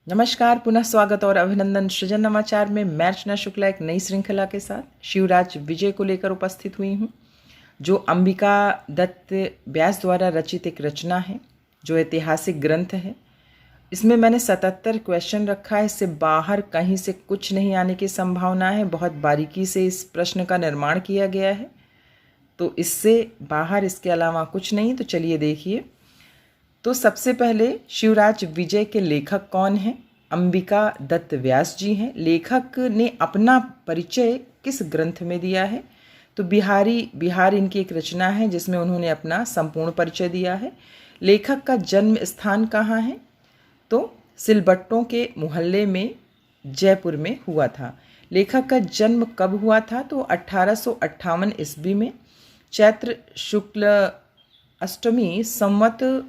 नमस्कार, पुनः स्वागत और अभिनंदन सृजन नवाचार में मैं अर्चना शुक्ला एक नई श्रृंखला के साथ शिवराज विजय को लेकर उपस्थित हुई हूँ, जो अंबिका दत्त व्यास द्वारा रचित एक रचना है, जो ऐतिहासिक ग्रंथ है। इसमें मैंने 77 क्वेश्चन रखा है। इससे बाहर कहीं से कुछ नहीं आने की संभावना है। बहुत बारीकी से इस प्रश्न का निर्माण किया गया है, तो इससे बाहर इसके अलावा कुछ नहीं। तो चलिए देखिए। तो सबसे पहले शिवराज विजय के लेखक कौन हैं? अंबिका दत्त व्यास जी हैं। लेखक ने अपना परिचय किस ग्रंथ में दिया है? तो बिहार इनकी एक रचना है जिसमें उन्होंने अपना संपूर्ण परिचय दिया है। लेखक का जन्म स्थान कहाँ है? तो सिलबट्टों के मोहल्ले में जयपुर में हुआ था। लेखक का जन्म कब हुआ था? तो 1858 ईस्वी में चैत्र शुक्ल अष्टमी संवत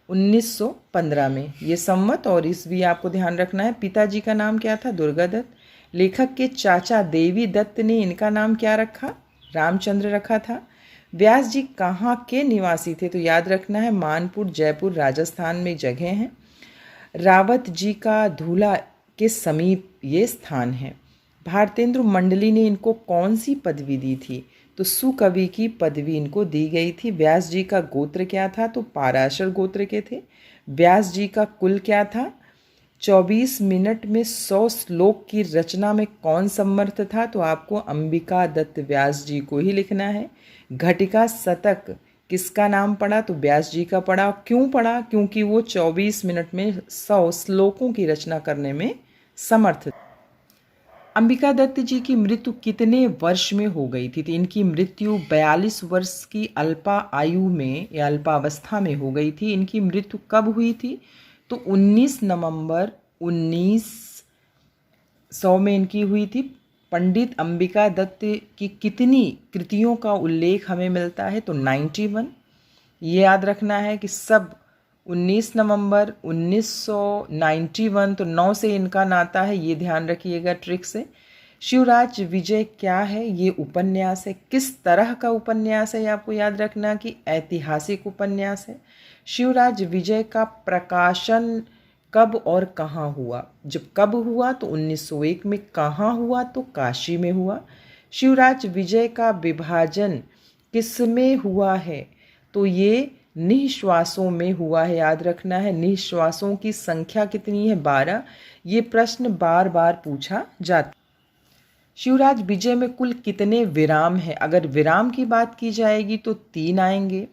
1915 में। ये संवत और ईस्वी आपको ध्यान रखना है। पिताजी का नाम क्या था? दुर्गा दत्त। लेखक के चाचा देवी दत्त ने इनका नाम क्या रखा? रामचंद्र रखा था। व्यास जी कहाँ के निवासी थे? तो याद रखना है, मानपुर जयपुर राजस्थान में जगह है। रावत जी का धूला के समीप ये स्थान है। भारतेंदु मंडली ने इनको कौन सी पदवी दी थी? तो सुकवि की पदवी इनको दी गई थी। व्यास जी का गोत्र क्या था? तो पाराशर गोत्र के थे। व्यास जी का कुल क्या था? 24 मिनट में 100 श्लोक की रचना में कौन समर्थ था? तो आपको अंबिका दत्त व्यास जी को ही लिखना है। घटिका शतक किसका नाम पड़ा? तो व्यास जी का पड़ा। क्यों पड़ा? क्योंकि वो 24 मिनट में 100 श्लोकों की रचना करने में समर्थ थे। अंबिका दत्त जी की मृत्यु कितने वर्ष में हो गई थी? तो इनकी मृत्यु 42 वर्ष की अल्पा आयु में या अल्पावस्था में हो गई थी। इनकी मृत्यु कब हुई थी? तो 19 नवंबर 1900 में इनकी हुई थी। पंडित अंबिका दत्त की कितनी कृतियों का उल्लेख हमें मिलता है? तो 91। ये याद रखना है कि सब 19 नवंबर 1991, तो 9 से इनका नाता है, ये ध्यान रखिएगा ट्रिक से। शिवराज विजय क्या है? ये उपन्यास है। किस तरह का उपन्यास है? ये आपको याद रखना कि ऐतिहासिक उपन्यास है। शिवराज विजय का प्रकाशन कब और कहाँ हुआ? जब कब हुआ तो 1901 में। कहाँ हुआ? तो काशी में हुआ। शिवराज विजय का विभाजन किसमें हुआ है? तो ये निःश्वासों में हुआ है। याद रखना है, निःश्वासों की संख्या कितनी है? 12। ये प्रश्न बार बार पूछा जाता है। शिवराज विजय में कुल कितने विराम हैं? अगर विराम की बात की जाएगी तो 3 आएंगे।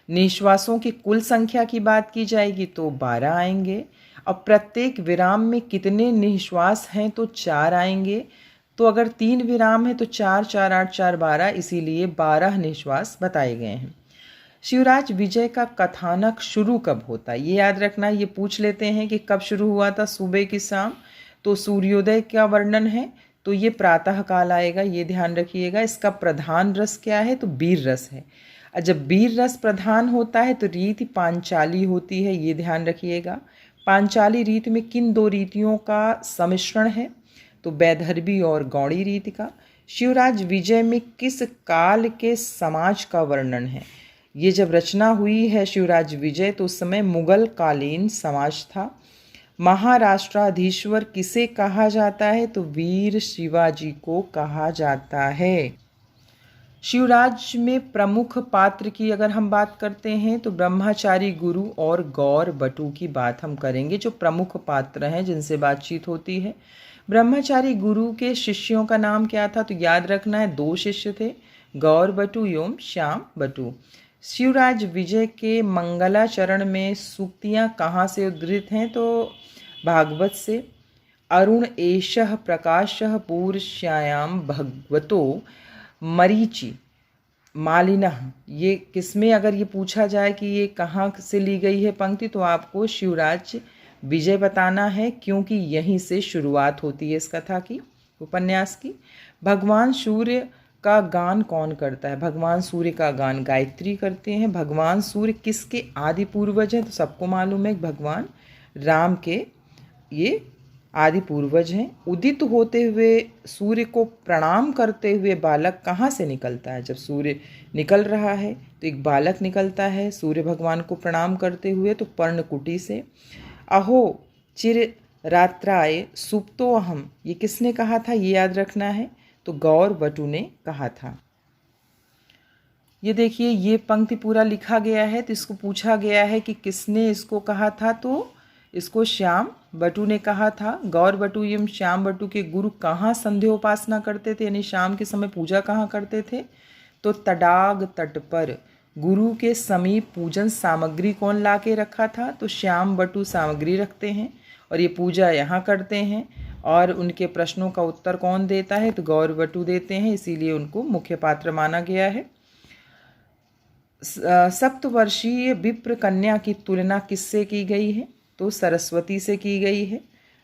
निश्वासों की कुल संख्या की बात की जाएगी तो 12 आएंगे। और प्रत्येक विराम में कितने निश्वास हैं? तो 4 आएंगे। तो अगर 3 विराम है तो 4 4 8 4 12, इसीलिए 12 निश्वास बताए गए हैं। शिवराज विजय का कथानक शुरू कब होता है? ये याद रखना, ये पूछ लेते हैं कि कब शुरू हुआ था, सुबह की शाम। तो सूर्योदय का वर्णन है, तो ये प्रातः काल आएगा, ये ध्यान रखिएगा। इसका प्रधान रस क्या है? तो वीर रस है। और जब वीर रस प्रधान होता है तो रीति पांचाली होती है, ये ध्यान रखिएगा। पांचाली रीति में किन 2 रीतियों का सम्मिश्रण है? तो वैदर्भी और गौड़ी रीति का। शिवराज विजय में किस काल के समाज का वर्णन है? ये जब रचना हुई है शिवराज विजय, तो उस समय मुगल कालीन समाज था। महाराष्ट्राधीश्वर किसे कहा जाता है? तो वीर शिवाजी को कहा जाता है। शिवराज में प्रमुख पात्र की अगर हम बात करते हैं तो ब्रह्मचारी गुरु और गौर बटू की बात हम करेंगे, जो प्रमुख पात्र हैं जिनसे बातचीत होती है। ब्रह्मचारी गुरु के शिष्यों का नाम क्या था? तो याद रखना है, 2 शिष्य थे, गौर बटू एवं श्याम बटू। शिवराज विजय के मंगलाचरण में सूक्तियाँ कहाँ से उद्धृत हैं? तो भागवत से। अरुण एषः प्रकाशः पूर्ष्यायां भगवतो मरीचि मालिनः, ये किसमें अगर ये पूछा जाए कि ये कहाँ से ली गई है पंक्ति, तो आपको शिवराज विजय बताना है, क्योंकि यहीं से शुरुआत होती है इस कथा की, उपन्यास की। भगवान सूर्य का गान कौन करता है? भगवान सूर्य का गान गायत्री करते हैं। भगवान सूर्य किसके आदि पूर्वज हैं? तो सबको मालूम है भगवान राम के ये आदि पूर्वज हैं। उदित होते हुए सूर्य को प्रणाम करते हुए बालक कहाँ से निकलता है? जब सूर्य निकल रहा है तो एक बालक निकलता है सूर्य भगवान को प्रणाम करते हुए, तो पर्णकुटी से। अहो चिर रात्राय सुप्तो अहम, ये किसने कहा था, ये याद रखना है, तो गौरवटु ने कहा था। ये देखिए ये पंक्ति पूरा लिखा गया है, तो इसको पूछा गया है कि किसने इसको कहा था, तो इसको श्याम बटु ने कहा था। गौरवटु एवं श्याम बटु के गुरु कहाँ संध्योपासना करते थे, यानी शाम के समय पूजा कहाँ करते थे, तो तडाग तट पर। गुरु के समीप पूजन सामग्री कौन ला के रखा था, तो श्याम बटु सामग्री रखते हैं और ये पूजा यहाँ करते हैं। और उनके प्रश्नों का उत्तर कौन देता है, तो गौरवटु देते हैं, इसीलिए उनको मुख्य पात्र माना गया है। सप्तवर्षीय विप्र कन्या की तुलना किससे की गई है, तो सरस्वती से की गई है।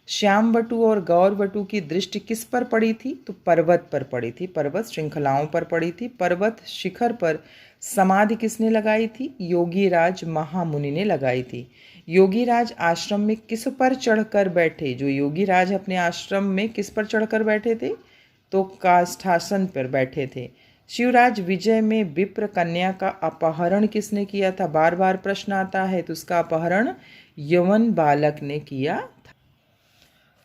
श्याम बटु और गौर बटु की दृष्टि किस पर पड़ी थी, तो पर्वत पर पड़ी थी, पर्वत श्रृंखलाओं पर पड़ी थी। पर्वत शिखर पर समाधि किसने लगाई थी, योगीराज महामुनि ने लगाई थी। योगीराज आश्रम में किस पर चढ़कर बैठे, जो योगीराज अपने आश्रम में किस पर चढ़कर बैठे थे, तो काष्ठासन पर बैठे थे। शिवराज विजय में विप्र कन्या का अपहरण किसने किया था, बार बार प्रश्न आता है, तो उसका अपहरण यवन बालक ने किया था।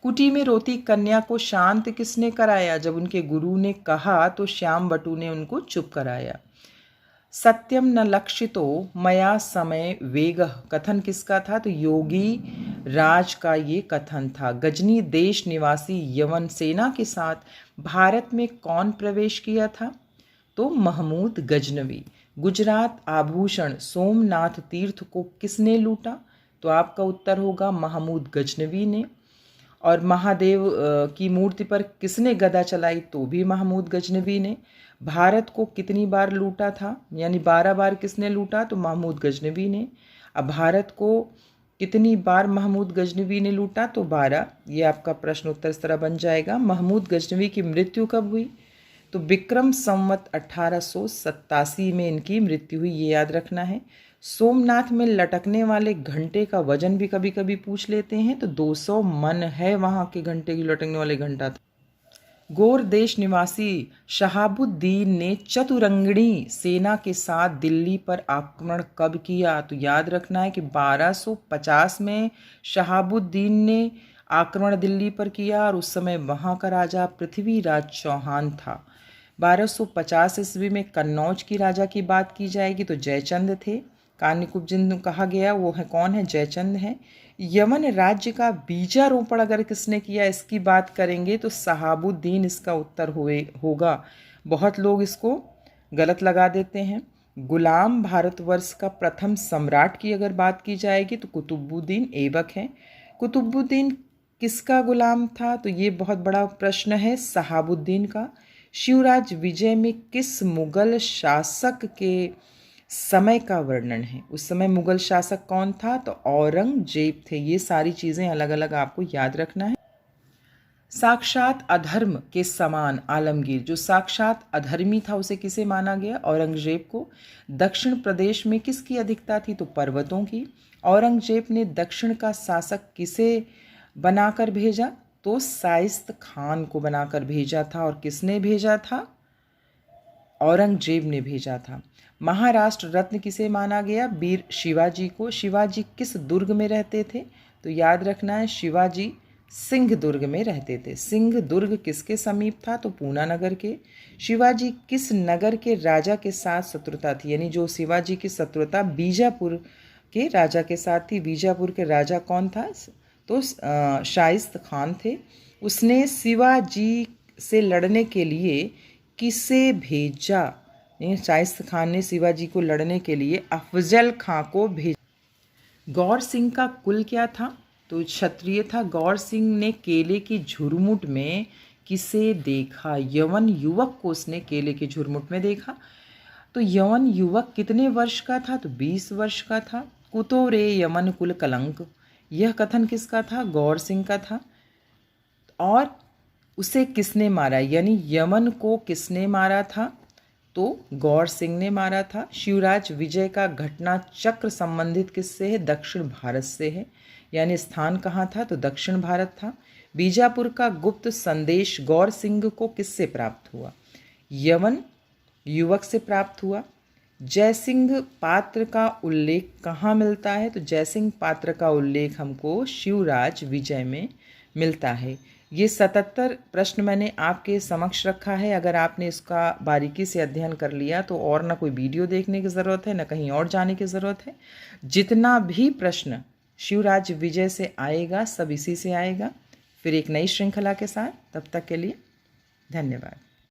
कुटी में रोती कन्या को शांत किसने कराया, जब उनके गुरु ने कहा तो श्याम बटु ने उनको चुप कराया। सत्यम न लक्षितो मया समय वेगः, कथन किसका था, तो योगी राज का ये कथन था। गजनी देश निवासी यवन सेना के साथ भारत में कौन प्रवेश किया था, तो महमूद गजनवी। गुजरात आभूषण सोमनाथ तीर्थ को किसने लूटा, तो आपका उत्तर होगा महमूद गजनवी ने। और महादेव की मूर्ति पर किसने गदा चलाई, तो भी महमूद गजनवी ने। भारत को कितनी बार लूटा था, यानी 12 बार किसने लूटा, तो महमूद गजनवी ने। अब भारत को कितनी बार महमूद गजनवी ने लूटा, तो 12। ये आपका प्रश्न उत्तर इस तरह बन जाएगा। महमूद गजनवी की मृत्यु कब हुई, तो विक्रम संवत 1887 में इनकी मृत्यु हुई, ये याद रखना है। सोमनाथ में लटकने वाले घंटे का वजन भी कभी कभी पूछ लेते हैं, तो 200 मन है वहाँ के घंटे की, लटकने वाले घंटा था। गोर देश निवासी शहाबुद्दीन ने चतुरंगिणी सेना के साथ दिल्ली पर आक्रमण कब किया, तो याद रखना है कि 1250 में शहाबुद्दीन ने आक्रमण दिल्ली पर किया और उस समय वहाँ का राजा पृथ्वीराज चौहान था। 1250 ईस्वी में कन्नौज की राजा की बात की जाएगी तो जयचंद थे। कान्यकुब्ज जिनको कहा गया वो है कौन है, जयचंद है। यमन राज्य का बीजारोपण अगर किसने किया इसकी बात करेंगे तो शहाबुद्दीन इसका उत्तर होगा। बहुत लोग इसको गलत लगा देते हैं। गुलाम भारतवर्ष का प्रथम सम्राट की अगर बात की जाएगी तो कुतुबुद्दीन ऐबक है। कुतुबुद्दीन किसका गुलाम था, तो ये बहुत बड़ा प्रश्न है, शहाबुद्दीन का। शिवराज विजय में किस मुगल शासक के समय का वर्णन है, उस समय मुगल शासक कौन था, तो औरंगजेब थे। ये सारी चीज़ें अलग अलग आपको याद रखना है। साक्षात अधर्म के समान आलमगीर, जो साक्षात अधर्मी था उसे किसे माना गया, औरंगजेब को। दक्षिण प्रदेश में किसकी अधिकता थी, तो पर्वतों की। औरंगजेब ने दक्षिण का शासक किसे बनाकर भेजा, तो शाइस्त खान को बनाकर भेजा था। और किसने भेजा था, औरंगजेब ने भेजा था। महाराष्ट्र रत्न किसे माना गया, वीर शिवाजी को। शिवाजी किस दुर्ग में रहते थे, तो याद रखना है शिवाजी सिंह दुर्ग में रहते थे। सिंह दुर्ग किसके समीप था, तो पूना नगर के। शिवाजी किस नगर के राजा के साथ शत्रुता थी, यानी जो शिवाजी की शत्रुता बीजापुर के राजा के साथ थी। बीजापुर के राजा कौन था, तो शाइस्त खान थे। उसने शिवाजी से लड़ने के लिए किसे भेजा, शाइस्त खान ने शिवाजी को लड़ने के लिए अफजल खां को भेजा। गौर सिंह का कुल क्या था, तो क्षत्रिय था। गौर सिंह ने केले की झुरमुट में किसे देखा, यवन युवक को उसने केले की झुरमुट में देखा। तो यवन युवक कितने वर्ष का था, तो 20 वर्ष का था। कुतो रे यमन कुल कलंक, यह कथन किसका था, गौर सिंह का था। और उसे किसने मारा, यानी यमन को किसने मारा था, तो गौर सिंह ने मारा था। शिवराज विजय का घटना चक्र संबंधित किससे है, दक्षिण भारत से है, यानी स्थान कहाँ था, तो दक्षिण भारत था। बीजापुर का गुप्त संदेश गौर सिंह को किससे प्राप्त हुआ, यवन युवक से प्राप्त हुआ। जयसिंह पात्र का उल्लेख कहाँ मिलता है? तो जयसिंह पात्र का उल्लेख हमको शिवराज विजय में मिलता है। ये 77 प्रश्न मैंने आपके समक्ष रखा है। अगर आपने इसका बारीकी से अध्ययन कर लिया तो और ना कोई वीडियो देखने की ज़रूरत है, ना कहीं और जाने की ज़रूरत है। जितना भी प्रश्न शिवराज विजय से आएगा सब इसी से आएगा। फिर एक नई श्रृंखला के साथ, तब तक के लिए धन्यवाद।